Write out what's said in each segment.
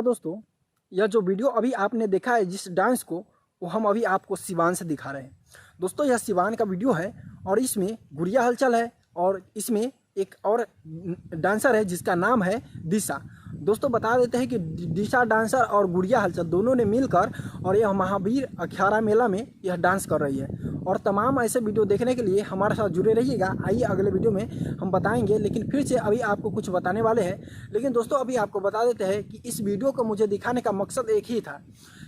दोस्तों, यह जो वीडियो अभी आपने देखा है जिस डांस को, वो हम अभी आपको सिवान से दिखा रहे हैं। दोस्तों यह सिवान का वीडियो है और इसमें गुड़िया हलचल है और इसमें एक और डांसर है जिसका नाम है दिशा। दोस्तों बता देते हैं कि दिशा डांसर और गुड़िया हलचल दोनों ने मिलकर और यह महावीर अखाड़ा मेला में यह डांस कर रही है। और तमाम ऐसे वीडियो देखने के लिए हमारे साथ जुड़े रहिएगा। आइए अगले वीडियो में हम बताएंगे, लेकिन फिर से अभी आपको कुछ बताने वाले हैं। लेकिन दोस्तों अभी आपको बता देते हैं कि इस वीडियो को मुझे दिखाने का मकसद एक ही था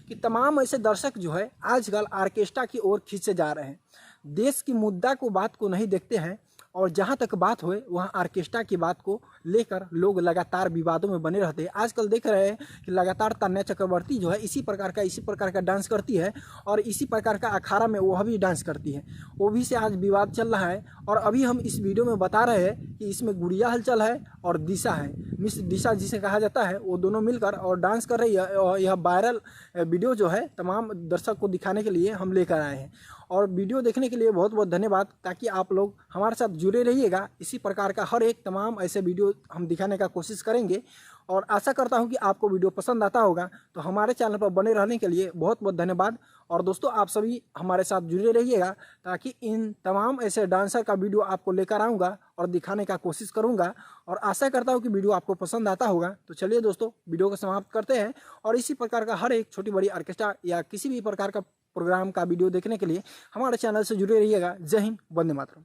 कि तमाम ऐसे दर्शक जो है आजकल ऑर्केस्ट्रा की ओर खींचे जा रहे हैं, देश की मुद्दा को बात को नहीं देखते हैं और जहाँ तक बात होए वहाँ ऑर्केस्ट्रा की बात को लेकर लोग लगातार विवादों में बने रहते हैं। आजकल देख रहे हैं कि लगातार तन्या चक्रवर्ती जो है इसी प्रकार का डांस करती है और इसी प्रकार का अखाड़ा में वह भी डांस करती है। वो भी से आज विवाद चल रहा है और अभी हम इस वीडियो में बता रहे हैं कि इसमें गुड़िया हलचल है और दिशा है, मिस दिशा जिसे कहा जाता है, वो दोनों मिलकर और डांस कर रही है। और यह वायरल वीडियो जो है तमाम दर्शक को दिखाने के लिए हम लेकर आए हैं। और वीडियो देखने के लिए बहुत बहुत धन्यवाद, ताकि आप लोग हमारे साथ जुड़े रहिएगा। इसी प्रकार का हर एक तमाम ऐसे वीडियो हम दिखाने का कोशिश करेंगे और आशा करता हूं कि आपको वीडियो पसंद आता होगा। तो हमारे चैनल पर बने रहने के लिए बहुत बहुत धन्यवाद। और दोस्तों आप सभी हमारे साथ जुड़े रहिएगा, ताकि इन तमाम ऐसे डांसर का वीडियो आपको लेकर आऊँगा और दिखाने का कोशिश करूँगा। और आशा करता हूँ कि वीडियो आपको पसंद आता होगा। तो चलिए दोस्तों वीडियो को समाप्त करते हैं और इसी प्रकार का हर एक छोटी बड़ी ऑर्केस्ट्रा या किसी भी प्रकार का प्रोग्राम का वीडियो देखने के लिए हमारे चैनल से जुड़े रहिएगा। जय हिंद, वंदे मातरम।